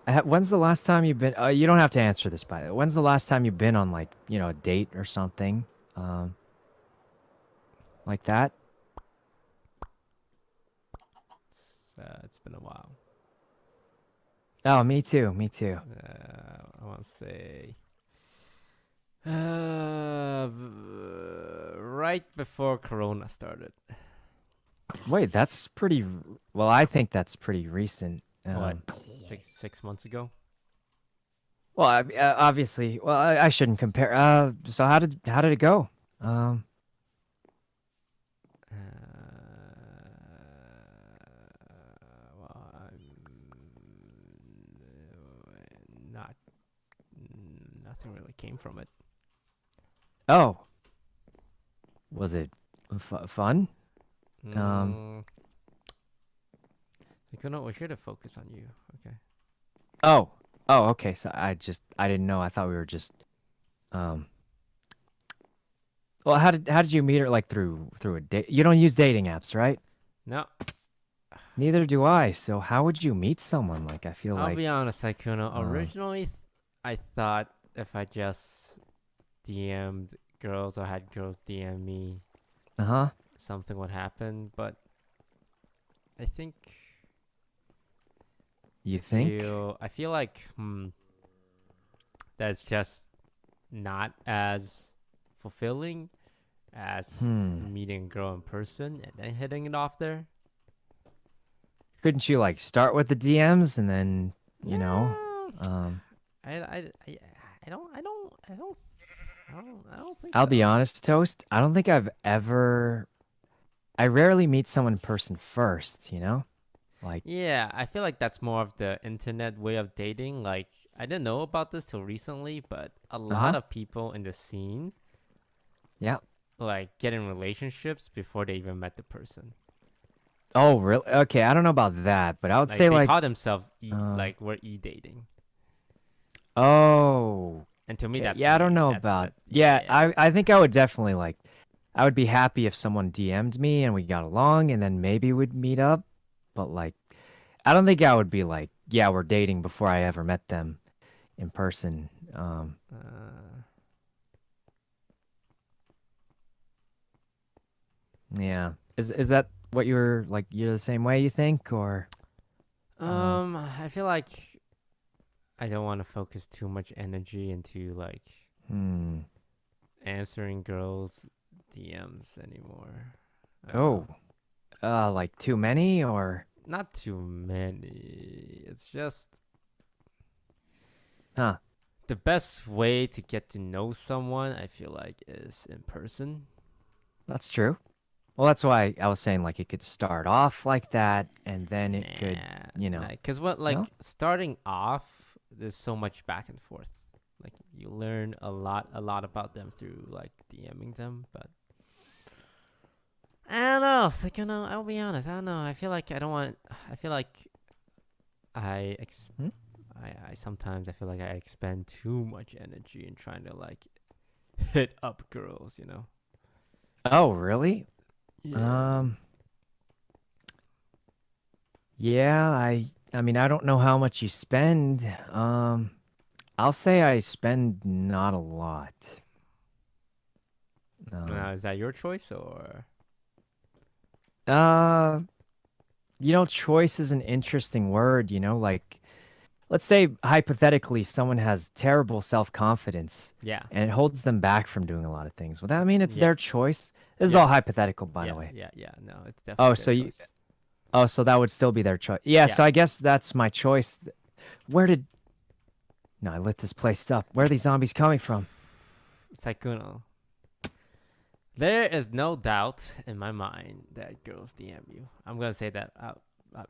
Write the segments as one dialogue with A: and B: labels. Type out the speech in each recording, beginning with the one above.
A: When's the last time you've been? You don't have to answer this, by the way. When's the last time you've been on like a date or something, um, like that?
B: It's been a while.
A: Oh, me too. Me too.
B: I want to say uh, right before Corona started.
A: Wait, that's pretty. Well, I think that's pretty recent.
B: What, 6 months ago?
A: Well, obviously, well, I shouldn't compare. So how did it go? Um,
B: Well, not nothing really came from it.
A: oh, was it fun? Um,
B: Mm, Toastkuno, we're here to focus on you. Okay.
A: oh, oh, okay. So I didn't know. I thought we were just um. Well, how did you meet her? Like through a date? You don't use dating apps, right?
B: No,
A: Neither do I. So how would you meet someone? Like I feel
B: I'll
A: like
B: be honest, Toastkuno.
A: um.
B: Originally, I thought if I just DM'd girls or had girls DM me,
A: Uh-huh.
B: something would happen. But I think
A: You think?
B: I feel like that's just not as fulfilling as
A: Hmm.
B: meeting a girl in person and then hitting it off there.
A: Couldn't you like start with the DMs and then, you know,
B: No,
A: um
B: I, I, I, I don't think
A: I'll be
B: so.
A: honest, Toast. I rarely meet someone in person first, you know? Like,
B: Yeah, I feel like that's more of the internet way of dating. Like, I didn't know about this till recently, but a lot
A: uh-huh.
B: of people in the scene
A: Yeah.
B: like get in relationships before they even met the person.
A: Oh, really? Okay, I don't know about that, but I would
B: Like
A: say
B: they
A: like
B: call themselves
A: um
B: like we're dating,
A: oh,
B: and to me
A: okay.
B: that's
A: Yeah, I don't
B: weird.
A: know
B: That's
A: about.
B: that. Yeah,
A: Yeah,
B: yeah.
A: I think I would definitely like I would be happy if someone DM'd me and we got along and then maybe we'd meet up, but like I don't think I would be like, yeah, we're dating before I ever met them in person.
B: Uh,
A: Yeah. Is that what you're like? You're the same way you think, or
B: I feel like I don't want to focus too much energy into like
A: hmm.
B: answering girls' DMs anymore. I don't
A: Oh,
B: know.
A: like too many, or
B: Not too many. It's just
A: huh?
B: the best way to get to know someone, I feel like, is in person.
A: That's true. Well, that's why I was saying like it could start off like that, and then it could,
B: Nah,
A: you
B: nah.
A: know,
B: Cause what
A: no?
B: like starting off, there's so much back and forth. Like you learn a lot about them through like DMing them. But I don't know. It's like I'll be honest. I don't know. I feel like I don't want. I feel like I ex.
A: Hmm?
B: I sometimes I feel like I expend too much energy in trying to like hit up girls.
A: Oh, really?
B: Yeah.
A: Um, yeah. I mean, I don't know how much you spend. I'll say I spend not a lot.
B: Now,
A: Um,
B: is that your choice or?
A: uh, choice is an interesting word, like let's say hypothetically someone has terrible self-confidence
B: Yeah.
A: and it holds them back from doing a lot of things. Would that mean it's
B: Yeah.
A: their choice? This is all
B: Yes.
A: hypothetical, by the
B: Yeah.
A: way.
B: Yeah. Yeah. No, it's
A: Oh,
B: definitely their
A: so you
B: choice.
A: oh, so that would still be their choice. Yeah,
B: Yeah.
A: so I guess that's my choice. Where did No, I lit this place up. Where are these zombies coming from?
B: Saikuno. There is no doubt in my mind that girls DM you. I'm gonna say that out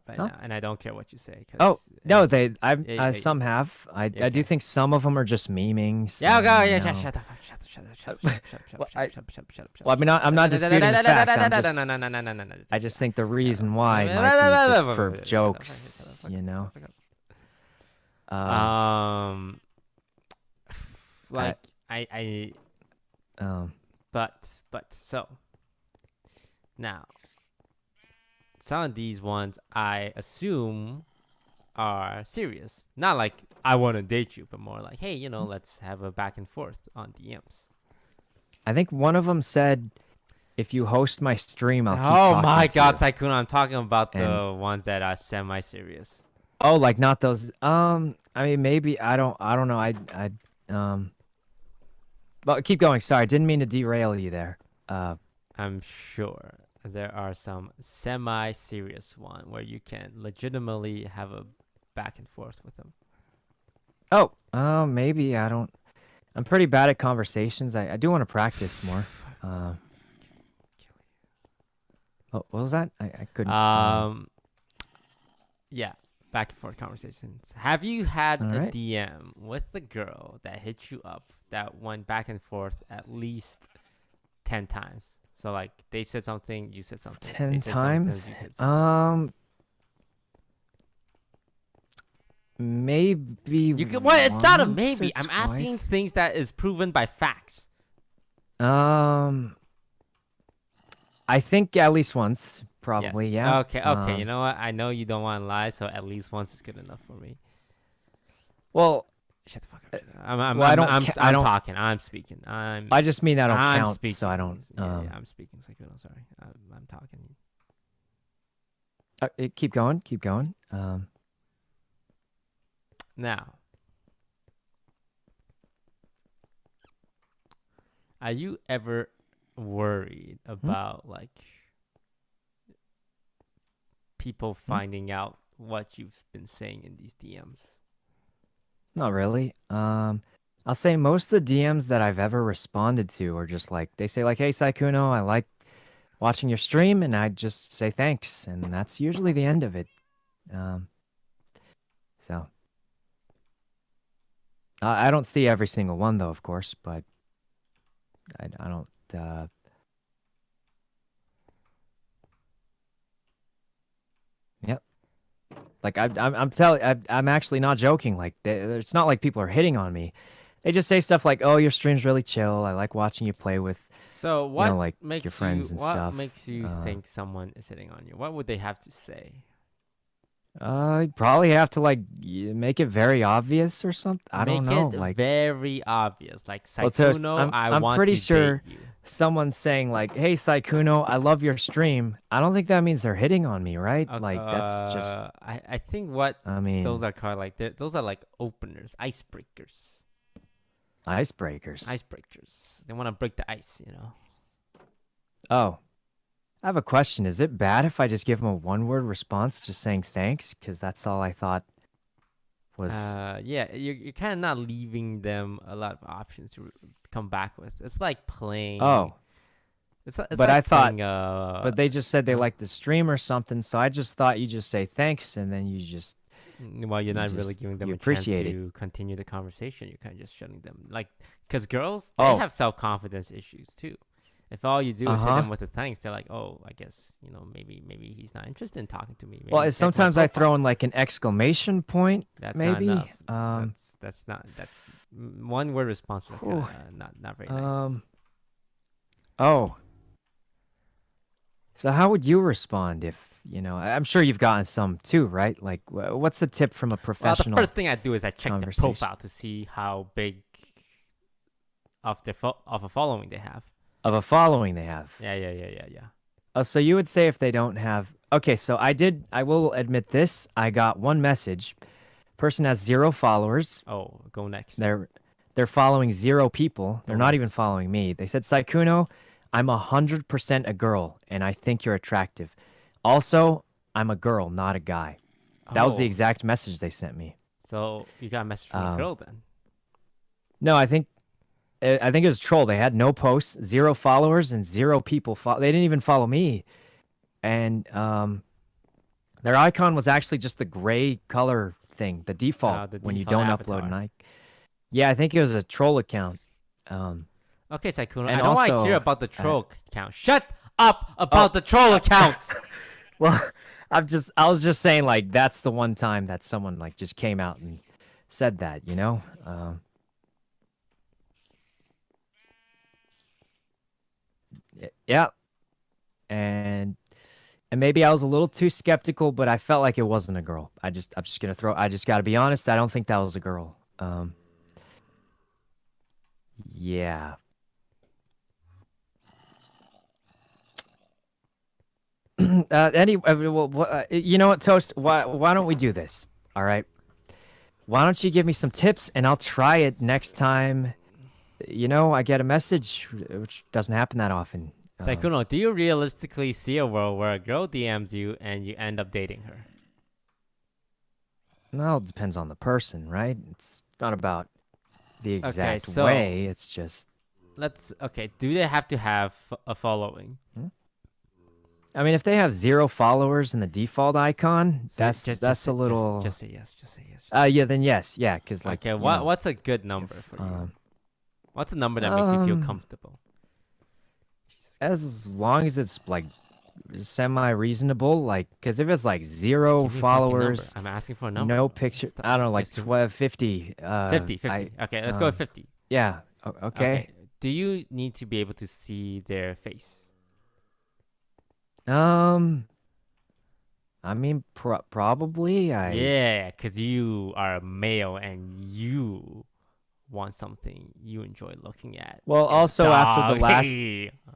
B: right
A: Huh?
B: now, and I don't care what you say,
A: Oh,
B: cause
A: no,
B: anything.
A: I
B: Yeah,
A: some have. I do
B: okay.
A: think some of them are just memeing,
B: Yeah,
A: some,
B: go. Yeah, shut the fuck.
A: Uh,
B: Shut up.
A: well,
B: Shut up. Shut up. Shut up. Shut up. Shut
A: well,
B: up.
A: I mean,
B: Shut up.
A: I'm not disputing the fact. I just think the reason why might be just for
B: Shut the
A: jokes,
B: fuck up. Shut the fuck up.
A: Um,
B: Um,
A: I,
B: like I
A: um,
B: but so now some of these ones I assume are serious. Not like I want to date you, but more like, hey, let's have a back and forth on DMs.
A: I think one of them said, "If you host my stream, I'll keep
B: Oh my
A: talking to
B: God,
A: you."
B: Saikuno, I'm talking about
A: And
B: the ones that are semi-serious.
A: oh, like not those. I mean, maybe I don't know. But keep going. Sorry, didn't mean to derail you there. Uh,
B: I'm sure there are some semi-serious one where you can legitimately have a back and forth with them.
A: maybe I don't. I'm pretty bad at conversations. I do want to practice more. Uh, what was that? I couldn't.
B: Um, yeah, back and forth conversations. Have you had
A: All
B: a
A: right.
B: DM with the girl that hit you up that went back and forth at least 10 times? So like they said something, you said something. They
A: 10
B: said something,
A: times?
B: you said something.
A: Maybe
B: You can. What? It's not a
A: once or
B: maybe. I'm asking
A: twice.
B: things that is proven by facts.
A: Um, I think at least once, probably,
B: Yes.
A: yeah.
B: Okay. Okay. You know what? I know you don't want to lie, so at least once is good enough for me.
A: Well,
B: Shut the fuck up.
A: uh,
B: Shut up. I'm. I'm.
A: well, I
B: I'm.
A: don't,
B: I'm.
A: ca- I
B: I'm
A: don't.
B: talking. I'm speaking. I'm.
A: I just mean I don't
B: I'm
A: count, so I
B: speaking.
A: don't.
B: Yeah. I'm speaking. Saikuno. Sorry. I'm talking.
A: Keep going, keep going.
B: Now, are you ever worried
A: Hmm?
B: about like people
A: Hmm?
B: finding out what you've been saying in these DMs?
A: Not really. I'll say most of the DMs that I've ever responded to are just like they say like, "Hey, Saikuno, I like watching your stream," and I just say thanks, and that's usually the end of it. Um, so I don't see every single one though, of course, but I don't. Yep. Like I'm actually not joking. Like it's not like people are hitting on me. They just say stuff like, "Oh, your stream's really chill. I like watching you play with,
B: So
A: like your friends and
B: what
A: stuff."
B: makes you think someone is hitting on you? What would they have to say?
A: You probably have to like make it very obvious or something. I don't
B: Make
A: know.
B: it
A: Like,
B: very obvious. Like
A: well, Toast,
B: Saikuno, I
A: I'm
B: want
A: pretty
B: to date
A: sure
B: you.
A: someone's saying like, "Hey, Saikuno, I love your stream." I don't think that means they're hitting on me, right? Like, that's just.
B: I think what
A: I
B: those
A: mean,
B: are called like those are like openers, icebreakers,
A: icebreakers.
B: icebreakers. They want to break the ice.
A: Oh. I have a question. Is it bad if I just give him a one-word response, just saying thanks? Because that's all I thought was.
B: Yeah, you're kind of not leaving them a lot of options to come back with. It's like playing.
A: Oh,
B: It's
A: but I
B: like
A: thought,
B: playing.
A: but they just said they
B: Huh?
A: like the stream or something, so I just thought you just say thanks and then
B: Well, you're
A: you
B: not really
A: just
B: giving them
A: you
B: a chance
A: appreciate it.
B: to continue the conversation. You're kind of just shutting them. Like, because girls, they
A: Oh,
B: have self-confidence issues too. If all you do is hit
A: uh-huh.
B: them with the thanks, they're like, oh, I guess, maybe he's not interested in talking to me.
A: Well,
B: Maybe check my
A: sometimes I throw
B: profile.
A: in like an exclamation point,
B: That's not
A: maybe.
B: enough. That's not that's one word responses are kind
A: Whew,
B: of not very nice.
A: um, oh, so how would you respond if, I'm sure you've gotten some too, right? Like, what's the tip from a
B: Well, the
A: professional
B: first thing I do is I check the
A: conversation
B: profile to see how big of a following they have.
A: of a following they have?
B: Yeah.
A: Oh, so you would say if they don't have. Okay, so I will admit this. I got one message. Person has 0 followers.
B: Oh, go next.
A: They're following 0 people. They're
B: Go
A: not even
B: next.
A: following me. They said, Saikuno, I'm 100% a girl, and I think you're attractive. Also, I'm a girl, not a guy. That was the
B: Oh,
A: exact message they sent me.
B: so you got a message from a
A: Um,
B: girl then?
A: no, I think it was troll. They had no posts, 0 followers, and 0 people. They didn't even follow me, and their icon was actually just the gray color thing, the default
B: The
A: when you
B: default
A: don't upload an
B: avatar.
A: icon. Yeah, I think it was a troll account. Um,
B: Okay, Saikuno,
A: and
B: I don't want to hear
A: also,
B: about the
A: uh,
B: troll account. Shut up
A: oh,
B: about the troll accounts.
A: well, I was just saying like that's the one time that someone like just came out and said that. Yeah, and and maybe I was a little too skeptical, but I felt like it wasn't a girl. I'm just gonna throw. I just gotta be honest. I don't think that was a girl. Yeah. You know what, Toast? Why don't we do this? All right. Why don't you give me some tips and I'll try it next time. I get a message, which doesn't happen that often.
B: Saikuno, do you realistically see a world where a girl DMs you and you end up dating her?
A: Well, it depends on the person, right? It's not about the
B: Okay,
A: exact
B: so
A: way. It's just.
B: okay. Do they have to have a following?
A: Hmm? I mean, if they have 0 followers in the default icon,
B: So
A: that's a little.
B: just say yes. Just say yes.
A: Yeah, then yes, yeah, because like
B: Okay, what's a good number
A: if,
B: for you? What's a number that makes you feel comfortable?
A: as long as it's like semi-reasonable, like, because if it's like zero
B: Give me a fucking number.
A: followers,
B: I'm asking for a number.
A: no picture, I don't know, like
B: just
A: 12, 50.
B: 50, 50. Okay, let's go with 50.
A: Yeah. Okay.
B: Do you need to be able to see their face?
A: I mean, probably.
B: Yeah, because you are a male and you want something you enjoy looking at.
A: Well,
B: It's
A: also after the last.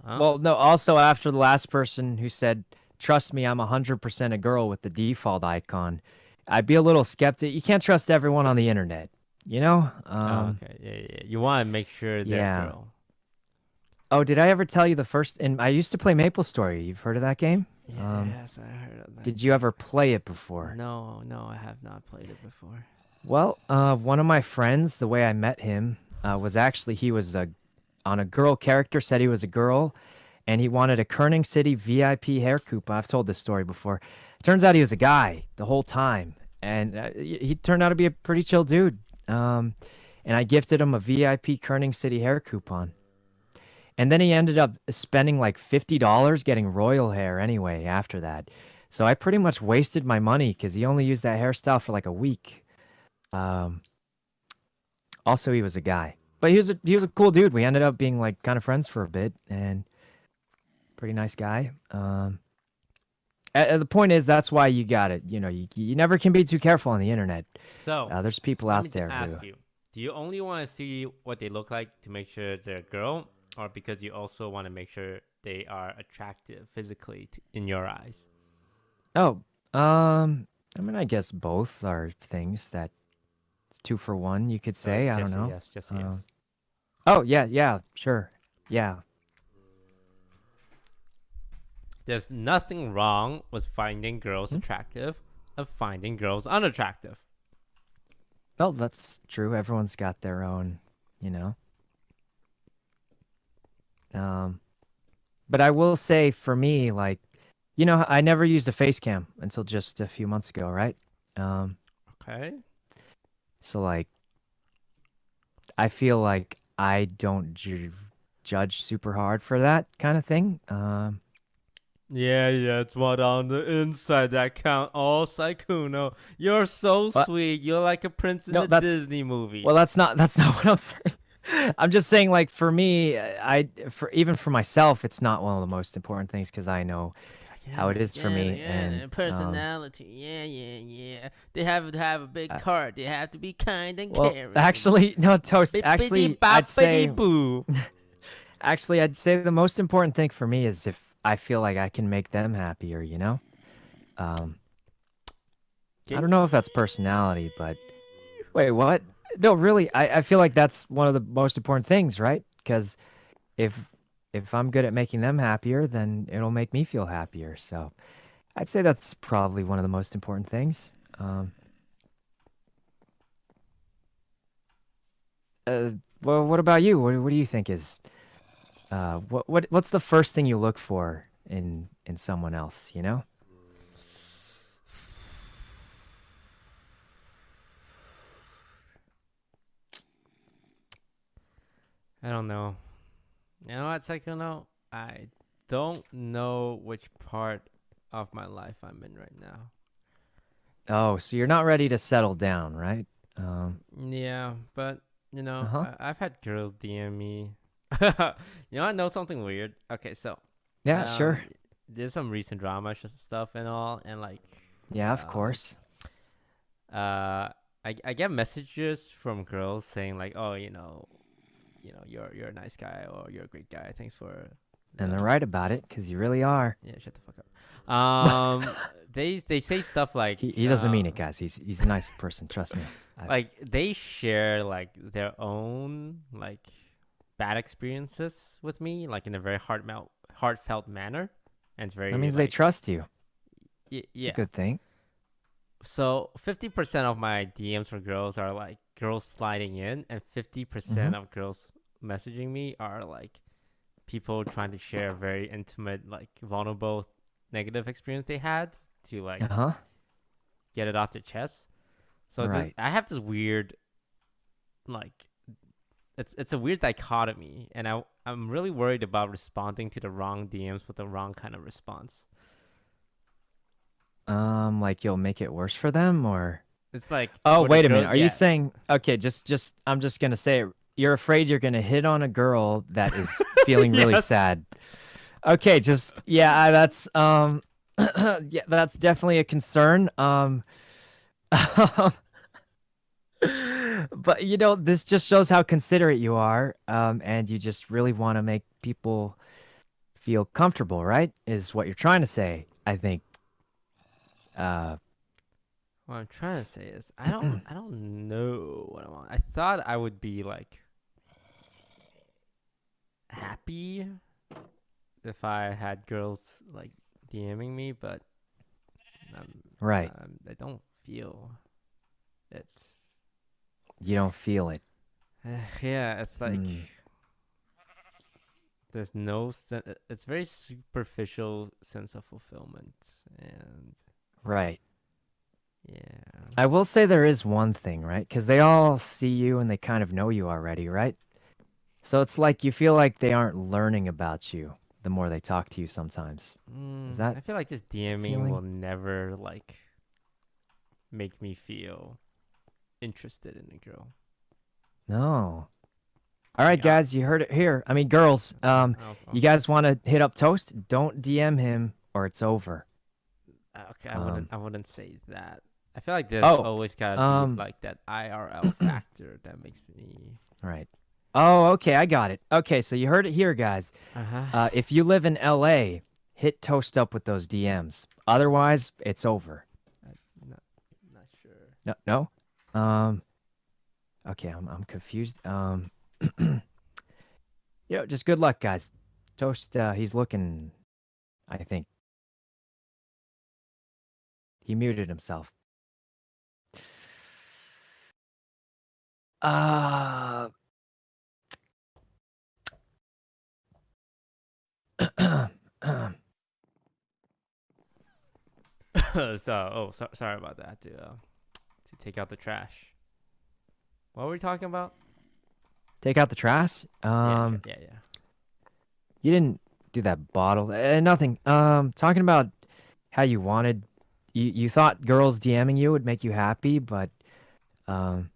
B: Huh?
A: Well, no, also after the last person who said, "Trust me, I'm 100% a girl" with the default icon, I'd be a little skeptic. You can't trust everyone on the internet, you know?
B: Okay, yeah. You want to make sure they're a
A: Yeah.
B: girl.
A: Oh, did I ever tell you the first? And I used to play Maple Story. You've heard of that game?
B: Yes, I heard of that.
A: Did you ever play it before?
B: No, I have not played it before.
A: Well, one of my friends, the way I met him, was actually he was on a girl character, said he was a girl, and he wanted a Kerning City VIP hair coupon. I've told this story before. Turns out he was a guy the whole time, and he turned out to be a pretty chill dude. And I gifted him a VIP Kerning City hair coupon. And then he ended up spending like $50 getting royal hair anyway after that. So I pretty much wasted my money because he only used that hairstyle for like a week. Um, Also, he was a guy, but he was a cool dude. We ended up being like kind of friends for a bit, and pretty nice guy. The point is that's why you got it. You never can be too careful on the internet.
B: So
A: There's people
B: let
A: out
B: me
A: there
B: ask
A: who.
B: you: do you only want to see what they look like to make sure they're a girl, or because you also want to make sure they are attractive physically in your eyes?
A: Oh, I mean, I guess both are things that two for one, you could
B: So
A: say. I
B: just
A: don't
B: say
A: know.
B: yes. Just say yes.
A: Oh yeah, sure, yeah.
B: There's nothing wrong with finding girls attractive and finding girls unattractive.
A: Well, that's true. Everyone's got their own, you know. But I will say for me, like, I never used a face cam until just a few months ago, right?
B: Okay.
A: So like, I feel like I don't judge super hard for that kind of thing.
B: Yeah, it's what on the inside that count. Oh, Saikuno, you're so
A: But
B: sweet. You're like a prince in
A: no,
B: a
A: that's
B: Disney movie.
A: well, that's not what I'm saying. I'm just saying, like, for me, even for myself, it's not one of the most important things because I know how it is for me. And
B: personality. Yeah. They have to have a big
A: uh,
B: heart. They have to be kind and
A: well,
B: caring.
A: actually, no, Toast.
B: Bippity
A: I'd say,
B: boppity boo.
A: actually, I'd say the most important thing for me is if I feel like I can make them happier. Um, I don't know if that's personality, but wait, what? No, really, I feel like that's one of the most important things, right? Because if if I'm good at making them happier, then it'll make me feel happier. So I'd say that's probably one of the most important things. Uh, well, what about you? What do you think is what's the first thing you look for in someone else?
B: I don't know. You know what, Saikuno? I don't know which part of my life I'm in right now.
A: Oh, so you're not ready to settle down, right?
B: Yeah, but
A: Uh-huh.
B: I've had girls DM me. I know something weird. Okay, so
A: Yeah,
B: um,
A: sure.
B: there's some recent drama stuff and all, and like,
A: Yeah, of
B: um,
A: course.
B: uh, I get messages from girls saying like, oh, you're a nice guy or you're a great guy. Thanks for
A: And they're
B: the
A: right about it, because you really are.
B: yeah, shut the fuck up. They say stuff
A: He doesn't mean it, guys. He's a nice person. Trust me.
B: like they share like their own like bad experiences with me, like in a very heartfelt manner, and it's
A: That
B: very
A: means they
B: like
A: trust you. It's a
B: yeah.
A: good thing.
B: So 50% of my DMs for girls are like girls sliding in, and
A: Mm-hmm.
B: 50% of girls messaging me are like people trying to share a very intimate, like vulnerable, negative experience they had to like
A: Uh-huh.
B: get it off their chest. So
A: Right.
B: I have this weird like it's a weird dichotomy, and I'm really worried about responding to the wrong DMs with the wrong kind of response.
A: Like you'll make it worse for them, or
B: It's like
A: oh,
B: for the
A: wait a minute.
B: girls,
A: Are you
B: yeah,
A: saying okay, just I'm just gonna say it. You're afraid you're gonna hit on a girl that is feeling really
B: yes.
A: sad. Okay, just yeah, that's yeah, that's definitely a concern. But this just shows how considerate you are, and you just really want to make people feel comfortable, right? Is what you're trying to say, I think. Uh,
B: What I'm trying to say is I don't know what I want. I thought I would be like happy if I had girls like DMing me, but
A: right.
B: I don't feel it.
A: You don't feel it.
B: Yeah, it's like
A: Mm,
B: there's no it's very superficial sense of fulfillment, and
A: right.
B: yeah.
A: I will say there is one thing, right? Because they all see you and they kind of know you already, right? So it's like you feel like they aren't learning about you the more they talk to you sometimes. Is that
B: I feel like just DMing will
A: feeling?
B: never like make me feel interested in a girl.
A: No. All right,
B: Like
A: guys, you heard it here. I mean, girls,
B: I'll
A: you guys want to hit up Toast? Don't DM him or it's over.
B: okay,
A: Um,
B: I wouldn't say that. I feel like there's
A: oh,
B: always gotta be
A: um,
B: like that IRL factor that makes me.
A: right. Oh, okay, I got it. Okay, so you heard it here, guys.
B: Uh huh.
A: If you live in LA, hit Toast up with those DMs. Otherwise, it's over.
B: Not not sure.
A: No, no. Um, okay, I'm confused. Just good luck, guys. Toast, he's looking. I think he muted himself. Uh,
B: Sorry about that. To take out the trash. What were we talking about?
A: take out the trash.
B: Yeah, yeah, yeah.
A: You didn't do that bottle. Nothing. Talking about how you wanted. You thought girls DMing you would make you happy, but um,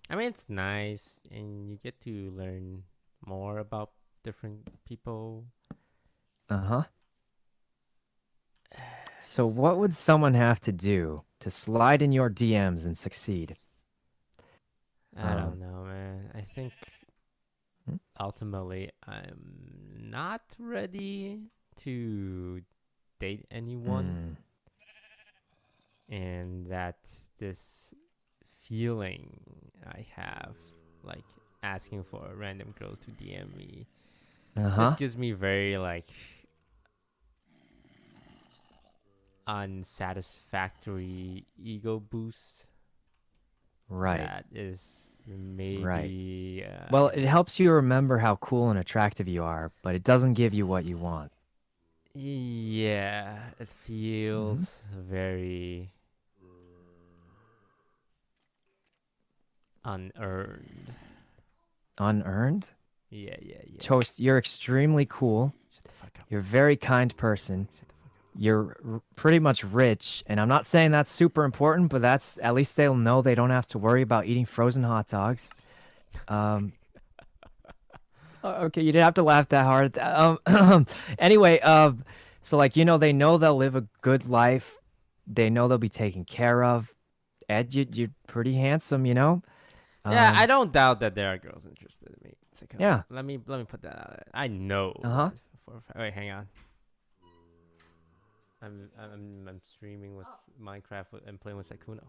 B: I mean, it's nice, and you get to learn more about different people.
A: uh-huh. So what would someone have to do to slide in your DMs and succeed?
B: I don't
A: Um,
B: know, man. I think
A: hmm?
B: ultimately I'm not ready to date anyone,
A: Mm,
B: and that this feeling I have, like asking for random girls to DM me, just
A: uh-huh.
B: gives me very like unsatisfactory ego boost.
A: Right.
B: That is
A: Right.
B: maybe
A: Well, it helps you remember how cool and attractive you are, but it doesn't give you what you want.
B: yeah, it feels
A: Hmm.
B: very unearned.
A: Unearned?
B: Yeah, yeah, yeah.
A: Toast, you're extremely cool.
B: Shut the fuck up.
A: You're a very kind person.
B: Shut the fuck up.
A: You're pretty much rich, and I'm not saying that's super important, but that's at least they'll know they don't have to worry about eating frozen hot dogs. Um, Okay, you didn't have to laugh that hard. Anyway, so like they know they'll live a good life. They know they'll be taken care of. Ed, you're pretty handsome, you know.
B: Yeah, I
A: Um,
B: don't doubt that there are girls interested in me. It's like,
A: yeah.
B: let me put that out there. I know
A: Uh-huh.
B: that for a fact. Wait, hang on. I'm streaming with and playing with Sakuno.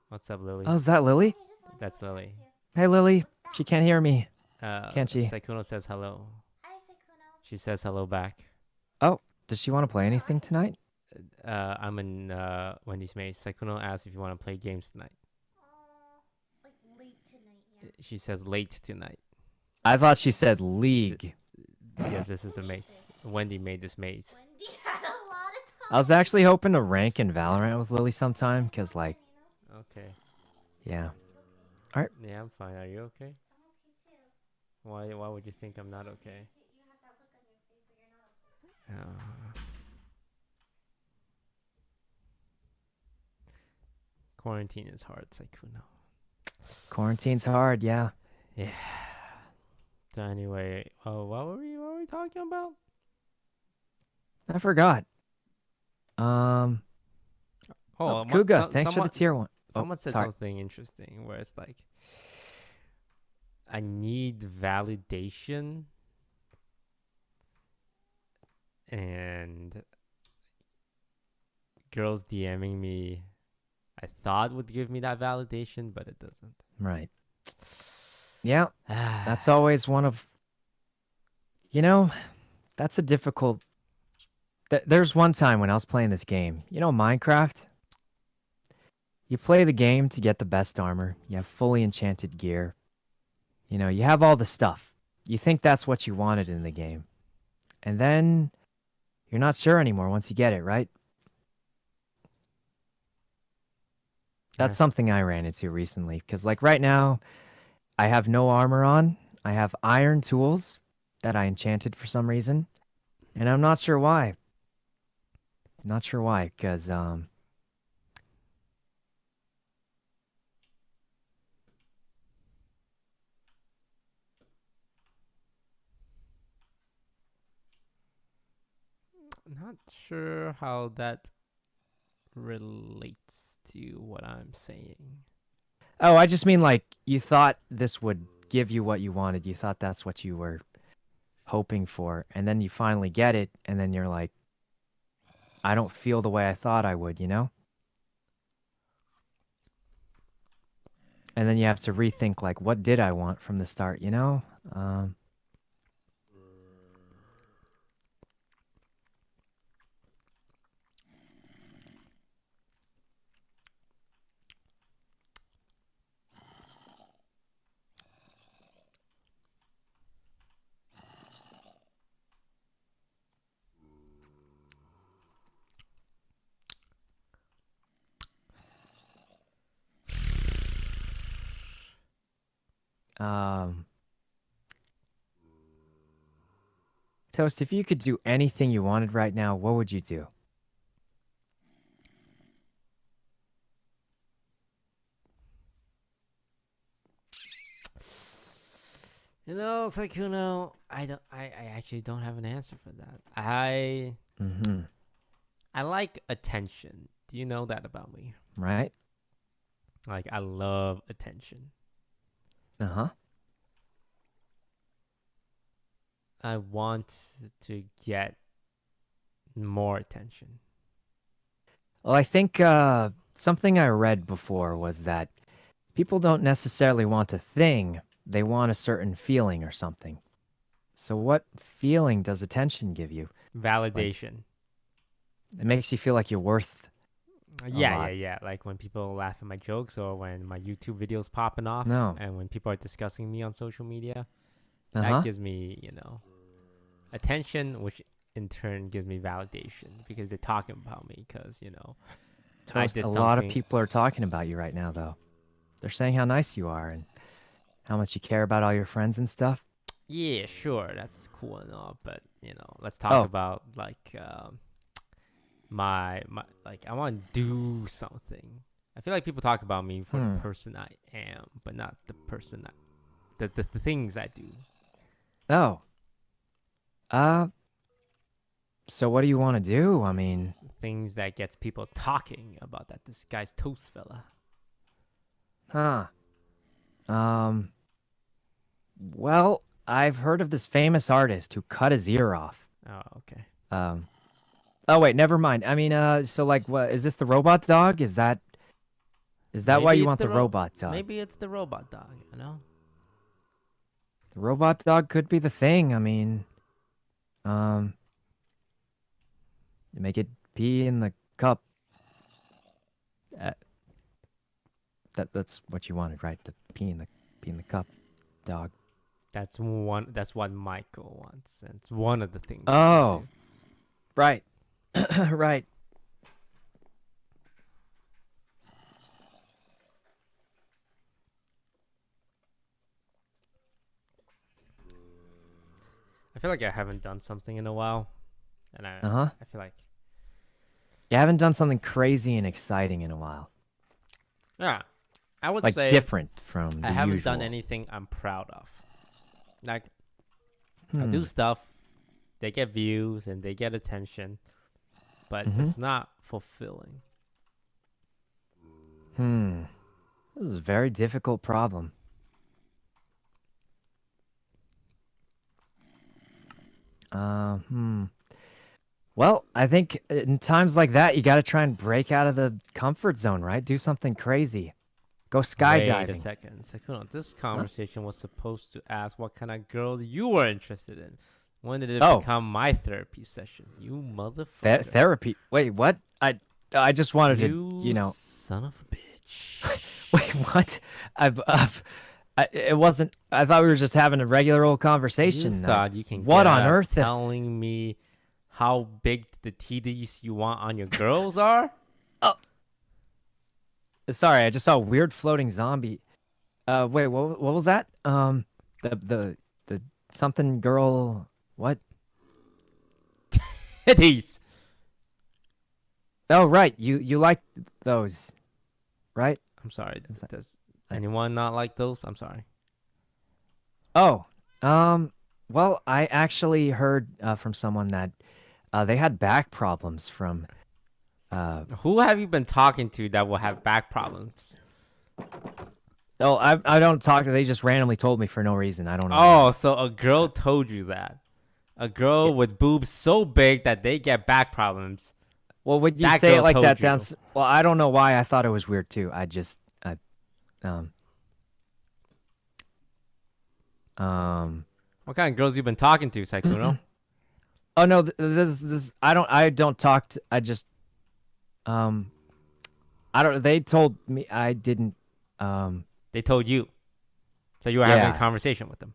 B: What's up, Lily?
A: Oh, is that Lily?
B: That's Lily.
A: Hey, Lily. She can't hear me, can't she?
B: Sakuno says hello. She says hello back.
A: Oh, does she want to play anything tonight?
B: I'm in Wendy's maze. Sakuno asks if you want to play games tonight. She says late tonight.
A: I thought she said league.
B: Yeah, this is a maze. Wendy made this maze.
A: I was actually hoping to rank in Valorant with Lily sometime, cause like,
B: Okay.
A: yeah. All right.
B: Yeah, I'm fine. Are you okay? Why would you think I'm not okay? Quarantine is hard, Saikuno.
A: Quarantine's hard, yeah.
B: Yeah. So anyway, what were we talking about?
A: I forgot.
B: Oh,
A: Kuga, thanks for the
B: someone
A: tier one. Oh,
B: someone said
A: sorry.
B: something interesting where it's like, I need validation, and girls DMing me, I thought would give me that validation, but it doesn't.
A: Right. Yeah, that's always one of, that's a difficult. There's one time when I was playing this game, Minecraft. You play the game to get the best armor. You have fully enchanted gear. You have all the stuff. You think that's what you wanted in the game. And then you're not sure anymore once you get it, right? That's something I ran into recently. Because, like, right now, I have no armor on. I have iron tools that I enchanted for some reason. And I'm not sure why. Not sure why, because,
B: Not sure how that relates to what I'm saying.
A: Oh, I just mean like you thought this would give you what you wanted. You thought that's what you were hoping for. And then you finally get it. And then you're like, I don't feel the way I thought I would, you know? And then you have to rethink, like, what did I want from the start, you know? Um, Toast, if you could do anything you wanted right now, what would you do?
B: Sakuno, I actually don't have an answer for that. I
A: Mm-hmm.
B: I like attention. Do you know that about me?
A: Right?
B: Like, I love attention.
A: Uh-huh.
B: I want to get more attention.
A: Well, I think something I read before was that people don't necessarily want a thing, they want a certain feeling or something. So what feeling does attention give you? Like,
B: Validation.
A: it makes you feel like you're worth a lot.
B: Yeah. Like when people laugh at my jokes, or when my YouTube videos popping off,
A: No.
B: and when people are discussing me on social media,
A: Uh-huh.
B: that gives me, attention, which in turn gives me validation because they're talking about me. Because I
A: Toast,
B: did
A: a lot of
B: something.
A: people are talking about you right now, though. They're saying how nice you are and how much you care about all your friends and stuff.
B: Yeah, sure, that's cool and all, but let's talk
A: Oh,
B: about like my like I want to do something. I feel like people talk about me for the person I am, but not the person the things I do.
A: Oh. Uh, so what do you want to do? I mean,
B: Things that gets people talking about that this guy's toast fella.
A: huh. Um, well, I've heard of this famous artist who cut his ear off.
B: Oh, okay.
A: Um, oh wait, never mind. I mean, so like, what is this the robot dog? Is that why
B: Maybe
A: you
B: it's
A: want
B: the
A: the robot dog?
B: maybe it's the robot dog, you know?
A: The robot dog could be the thing. I mean, um, make it pee in the cup. Uh, that's what you wanted, right? The pee in the cup, dog.
B: That's what Michael wants. And it's one of the things you can
A: Oh,
B: do.
A: right, right.
B: I feel like I haven't done something in a while. And
A: Uh huh.
B: I feel like
A: You haven't done something crazy and exciting in a while,
B: yeah. I would
A: like
B: say
A: different from
B: I
A: the
B: haven't done
A: usual.
B: anything I'm proud of. Like I
A: Hmm.
B: do stuff, they get views and they get attention, but
A: Mm-hmm.
B: it's not fulfilling.
A: Hmm. This is a very difficult problem. Hmm. Well, I think in times like that, you got to try and break out of the comfort zone, right? Do something crazy. Go
B: Wait a
A: skydiving.
B: second. Sekuno, this
A: Huh?
B: conversation was supposed to ask what kind of girls you were interested in. When did it
A: Oh,
B: become my therapy session? You motherfucker.
A: therapy. Wait, what? I just wanted to,
B: You son of a bitch.
A: wait, what? It wasn't. I thought we were just having a regular old
B: You
A: conversation.
B: thought you can
A: What
B: get
A: on
B: out
A: earth?
B: telling me how big the TDs you want on your girls are?
A: Oh, sorry, I just saw a weird floating zombie. Wait, what was that? The something girl. What?
B: TDs.
A: Oh, right. You like those, right?
B: I'm sorry.
A: Is that,
B: Does
A: I,
B: anyone not like those? I'm sorry.
A: oh, well, I actually heard from someone that they had back problems from
B: Who have you been talking to that will have back problems?
A: oh, I don't talk to. They just randomly told me for no reason. I don't know
B: Oh,
A: why.
B: so a girl told you that. A girl
A: It,
B: with boobs so big that they get back problems.
A: well, when you
B: That
A: say it
B: girl
A: like
B: told
A: that,
B: you.
A: that's well, I don't know why I thought it was weird too. I um um.
B: What kind of girls you been talking to, Saikuno?
A: Oh no, this I don't talk to. I just um I don't. They told me I didn't.
B: They told you. So you were having a
A: Yeah.
B: conversation with them.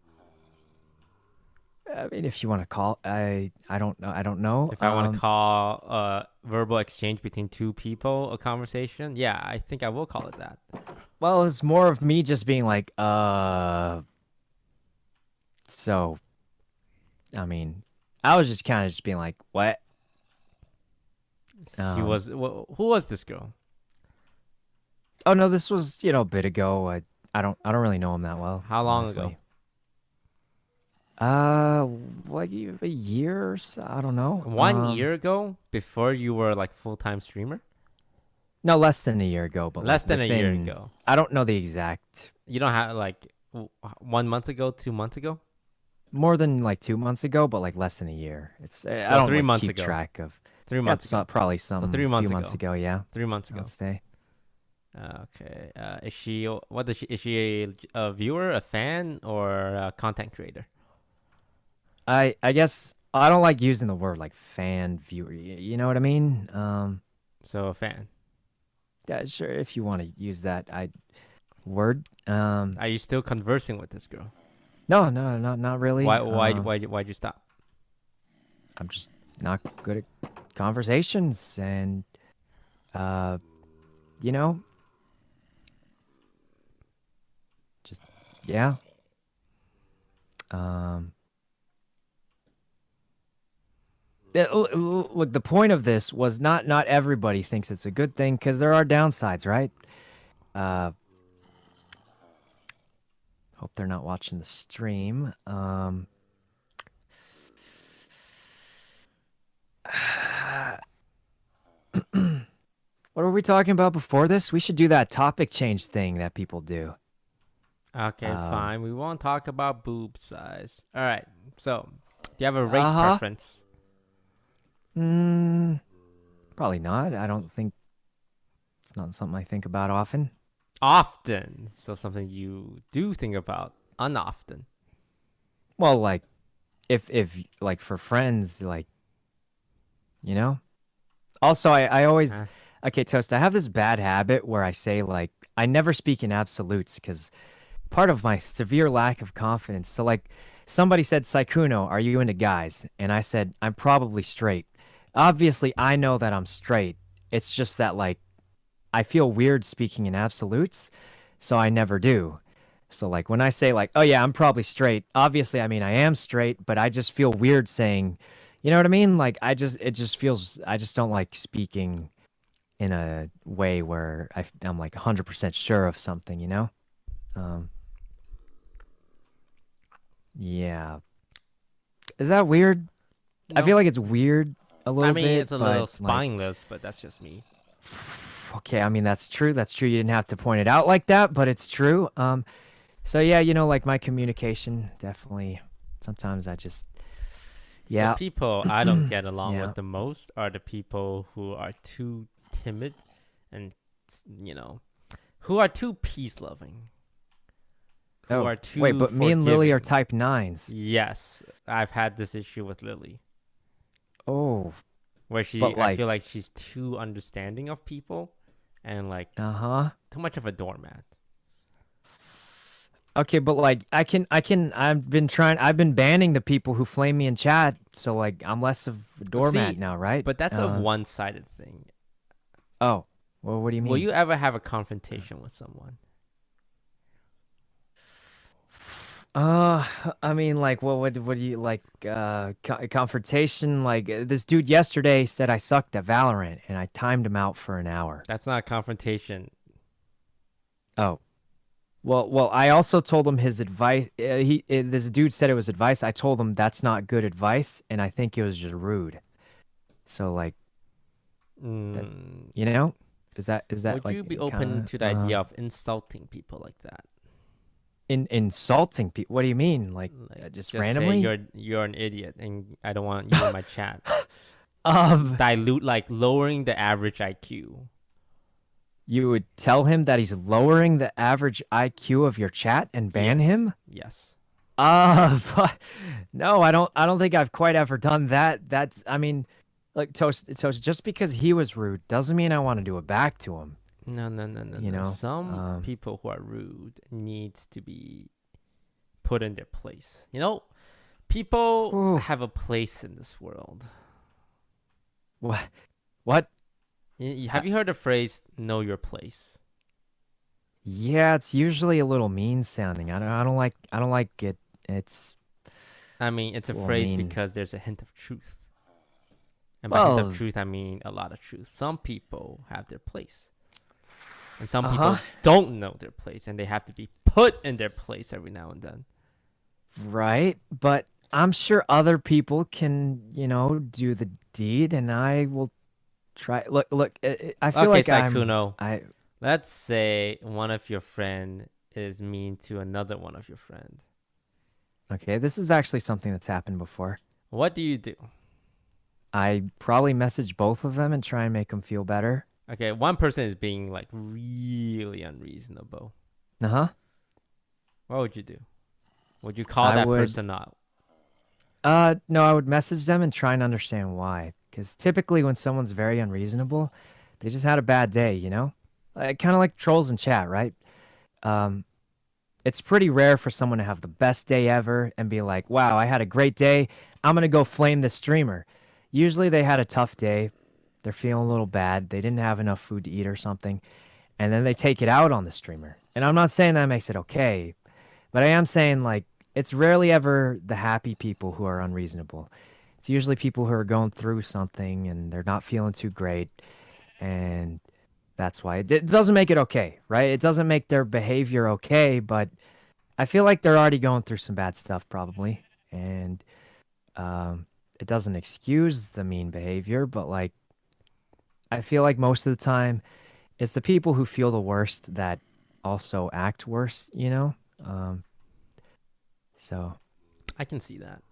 A: I mean, if you want to call, I don't know. I don't know.
B: If I want to call verbal exchange between two people a conversation, yeah, I think I will call it that.
A: Well, it's more of me just being like, So, I mean, I was just kind of just being like, what?
B: He
A: Um.
B: was. Who was this girl?
A: Oh no, this was a bit ago. I don't really know him that well,
B: How long ago?
A: honestly. Uh, like a year or so. I don't know.
B: 1 year ago, before you were like full time streamer.
A: No, less than a year ago, but
B: Less
A: like
B: than a year
A: within.
B: ago.
A: I don't know the exact.
B: You don't have like 1 month ago, 2 months ago.
A: More than like 2 months ago, but like less than a year. I
B: So
A: don't
B: three
A: like
B: months
A: keep
B: ago.
A: track of.
B: Three
A: Yeah,
B: months
A: it's
B: ago.
A: probably
B: So
A: some
B: 3 months
A: few months
B: ago.
A: ago. Yeah,
B: 3 months ago.
A: I'd say.
B: Okay. Is she? What does she? Is she a viewer, a fan, or a content creator?
A: I guess I don't like using the word like fan viewer. You know what I mean?
B: So a fan.
A: Yeah, sure. If you want to use that word.
B: Are you still conversing with this girl?
A: No, no, not really.
B: Why'd you stop?
A: I'm just not good at conversations, and uh, you know, just yeah. Um, look, the point of this was not everybody thinks it's a good thing because there are downsides, right? Uh, hope they're not watching the stream. What were we talking about before this? We should do that topic change thing that people do.
B: Okay,
A: Um,
B: fine. We won't talk about boob size. All right. So, do you have a race
A: uh-huh.
B: preference?
A: Mm, probably not. I don't think it's not something I think about often.
B: Often. So something you do think about unoften.
A: Well, like if like for friends, like, you know? Also, I always
B: Huh?
A: okay, Toast, I have this bad habit where I say like I never speak in absolutes because part of my severe lack of confidence. So like somebody said, Saikuno, are you into guys? And I said, I'm probably straight. Obviously, I know that I'm straight. It's just that like I feel weird speaking in absolutes, so I never do. So like when I say like, oh yeah, I'm probably straight, obviously I mean I am straight, but I just feel weird saying, you know what I mean? Like it just feels I just don't like speaking in a way where I'm like 100% sure of something, you know? Um, yeah. Is that weird? I
B: No.
A: feel like it's weird a
B: I
A: little
B: mean,
A: bit,
B: it's a
A: but
B: little
A: like,
B: spineless, but that's just me.
A: okay, I mean that's true. That's true. You didn't have to point it out like that, but it's true. So yeah, like my communication definitely. Sometimes I just,
B: The
A: yeah,
B: people I don't get along
A: yeah.
B: with the most are the people who are too timid and, you know, who are too peace loving, who
A: Oh
B: are
A: wait,
B: too
A: but me and Lily are
B: forgiving.
A: type nines.
B: Yes, I've had this issue with Lily,
A: Oh,
B: where
A: but
B: I
A: like,
B: feel like she's too understanding of people and like
A: uh-huh.
B: too much of a doormat.
A: Okay, but like I've been banning the people who flame me in chat, so like I'm less of a doormat
B: See,
A: now, right?
B: but that's a one-sided thing.
A: Oh, well, what do you
B: Will
A: mean?
B: you ever have a confrontation with someone?
A: Uh, I mean, like, what do you like? Confrontation. Like this dude yesterday said I sucked at Valorant, and I timed him out for an hour.
B: That's not a confrontation.
A: Oh, well, I also told him his advice. This dude said it was advice. I told him that's not good advice, and I think it was just rude. So like that,
B: Mm,
A: you know, is that
B: would
A: like
B: you be open
A: kind
B: to the
A: of
B: idea of insulting people like that?
A: insulting people? What do you mean? Like
B: Like,
A: just
B: just say
A: randomly?
B: you're an idiot, and I don't want you in my chat.
A: Um,
B: Dilute, like lowering the average IQ.
A: You would tell him that he's lowering the average IQ of your chat and ban
B: Yes,
A: him?
B: yes.
A: But no, I don't think I've quite ever done that. That's I mean, like Toast, just because he was rude doesn't mean I want to do it back to him,
B: No, no, no, no,
A: you
B: no.
A: know?
B: Some people who are rude needs to be put in their place. You know, people
A: Whew,
B: have a place in this world.
A: what what?
B: Have you heard the phrase "know your place"?
A: Yeah, it's usually a little mean sounding. I don't like it. It's
B: I mean, it's a
A: a little
B: phrase
A: mean.
B: because there's a hint of truth. And by hint of
A: Well,
B: truth, I mean a lot of truth. Some people have their place, and some
A: uh-huh.
B: people don't know their place, and they have to be put in their place every now and then.
A: Right, but I'm sure other people can, do the deed, and I will try. Look. I feel
B: Okay,
A: like
B: Saikuno,
A: I.
B: let's say one of your friend is mean to another one of your friend.
A: Okay, this is actually something that's happened before.
B: What do you do?
A: I probably message both of them and try and make them feel better.
B: Okay, one person is being like really unreasonable.
A: Uh-huh.
B: What would you do? Would you call
A: I
B: that
A: would.
B: person out?
A: No, I would message them and try and understand why. Because typically, when someone's very unreasonable, they just had a bad day, you know? Kind of like trolls in chat, right? Um, it's pretty rare for someone to have the best day ever and be like, wow, I had a great day. I'm going to go flame this streamer. Usually they had a tough day. They're feeling a little bad. They didn't have enough food to eat or something. And then they take it out on the streamer. And I'm not saying that makes it okay, but I am saying like it's rarely ever the happy people who are unreasonable. It's usually people who are going through something and they're not feeling too great. And that's why it doesn't make it okay, right? It doesn't make their behavior okay, but I feel like they're already going through some bad stuff, probably, and um, it doesn't excuse the mean behavior, but like I feel like most of the time it's the people who feel the worst that also act worse, you know? Um, so,
B: I can see that.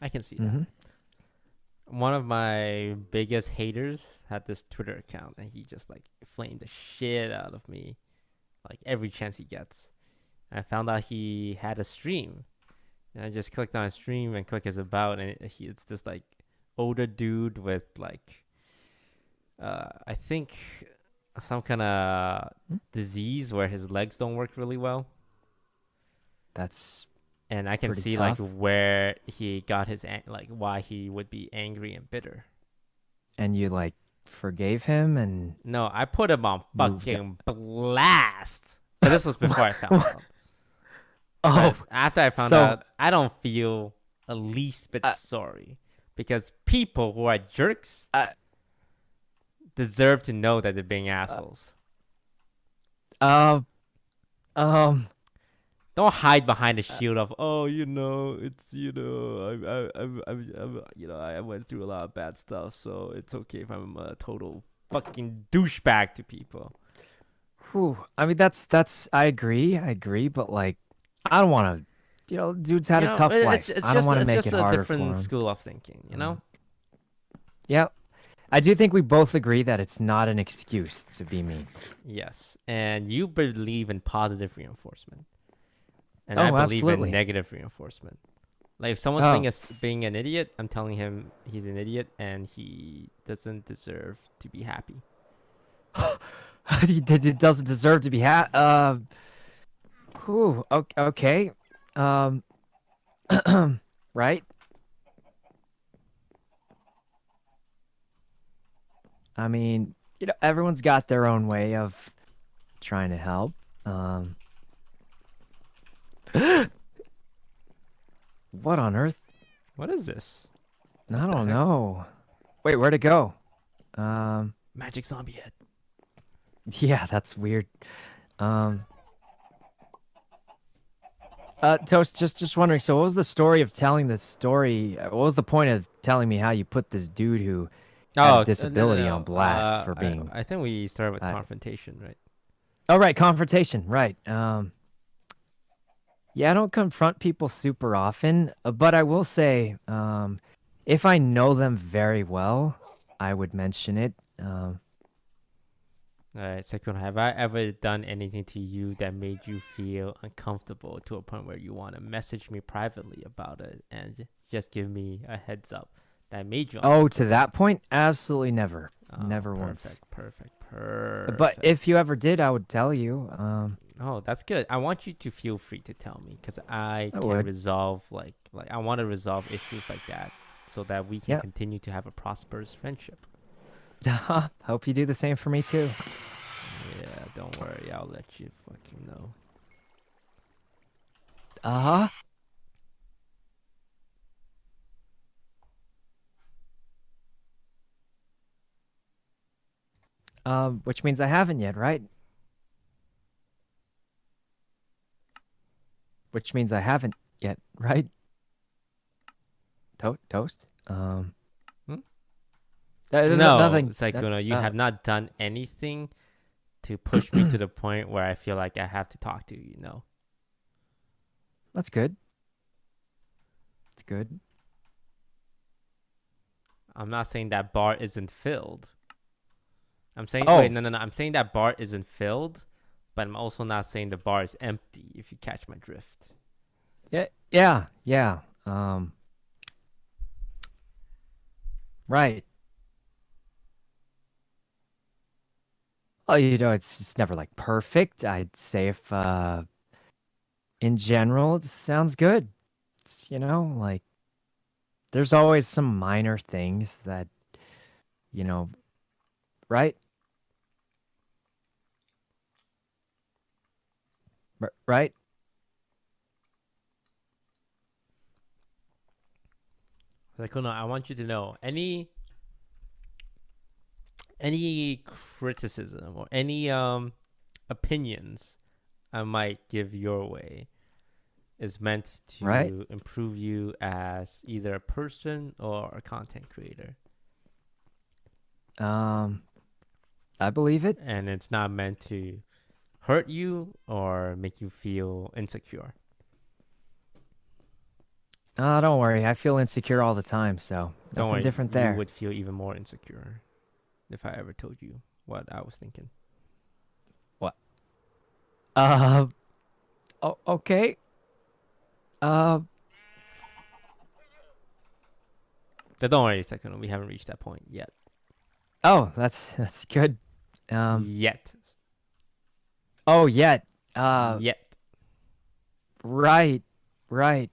B: I can see that.
A: hmm
B: One of my biggest haters had this Twitter account, and he just like flamed the shit out of me like every chance he gets. I found out he had a stream, and I just clicked on his stream and click his about, and it's this like older dude with like I think some kind of disease where his legs don't work really well,
A: that's
B: and I can
A: pretty
B: see like
A: tough.
B: where he got his like why he would be angry and bitter.
A: And you like forgave him and
B: No, I put him on
A: moved.
B: fucking blast. But this was before I found out.
A: Oh,
B: But after I found
A: so
B: out, I don't feel a least bit
A: uh,
B: sorry because people who are jerks
A: uh,
B: deserve to know that they're being
A: uh,
B: assholes.
A: uh, um,
B: Don't hide behind the shield of, oh, it's, I went through a lot of bad stuff, so it's okay if I'm a total fucking douchebag to people.
A: whew. I mean, I agree, but like, I don't want to, dude's had a tough life. I don't want to
B: It's
A: make
B: just
A: it
B: a
A: harder for
B: different
A: him.
B: school of thinking, you know?
A: Um, yeah, I do think we both agree that it's not an excuse to be mean.
B: Yes, and you believe in positive reinforcement, and I
A: Oh,
B: believe in
A: absolutely.
B: negative reinforcement. Like if someone's
A: Oh,
B: being an idiot, I'm telling him he's an idiot and he doesn't deserve to be happy.
A: he doesn't deserve to be whew, okay. Um, right? I mean, everyone's got their own way of trying to help. Um, what on earth?
B: What is this?
A: I
B: What the
A: don't
B: heck?
A: know. Wait, where'd it go? Um,
B: Magic zombie head.
A: yeah, that's weird. Um, Toast, just wondering. So, what was the story of telling the story? What was the point of telling me how you put this dude who had a
B: Oh no no
A: disability on
B: no.
A: blast for being?
B: I think we started with
A: Uh,
B: confrontation, right?
A: oh, right, confrontation. Right. Yeah, I don't confront people super often, but I will say, if I know them very well, I would mention it.
B: All right, second, have I ever done anything to you that made you feel uncomfortable to a point where you want to message me privately about it and just give me a heads up that made you
A: Oh, to
B: uncomfortable?
A: that point, absolutely never,
B: Oh,
A: never once.
B: perfect, perfect,
A: But
B: perfect.
A: if you ever did, I would tell you.
B: Oh, that's good. I want you to feel free to tell me because I
A: I
B: can
A: would.
B: resolve I want to resolve issues like that so that we can
A: Yeah.
B: continue to have a prosperous friendship.
A: Hope you do the same for me too.
B: Yeah, don't worry. I'll let you fucking know.
A: Uh huh. Which means I haven't yet, right? Which means I haven't yet, right? Toast.
B: Hmm? No,
A: Nothing.
B: Saikuno, you have not done anything to push me to the point where I feel like I have to talk to you, know.
A: That's good. It's good.
B: I'm not saying that bar isn't filled. I'm saying wait,
A: Oh,
B: no. I'm saying that bar isn't filled, but I'm also not saying the bar is empty if you catch my drift.
A: yeah, yeah, yeah. Right. Oh, it's never like perfect. I'd say if in general it sounds good. It's, like there's always some minor things that, you know, right? Right?
B: Saikuno, I want you to know any criticism or any opinions I might give your way is meant
A: Right?
B: to improve you as either a person or a content creator.
A: I believe it.
B: and it's not meant to hurt you or make you feel insecure.
A: Don't worry. I feel insecure all the time, so
B: Don't
A: nothing
B: worry,
A: different
B: you
A: there.
B: would feel even more insecure if I ever told you what I was thinking.
A: What? Uh, okay. Uh,
B: But don't worry, second, we haven't reached that point yet.
A: oh, that's good. Um,
B: Yet.
A: oh, yet.
B: Yet.
A: Right, right.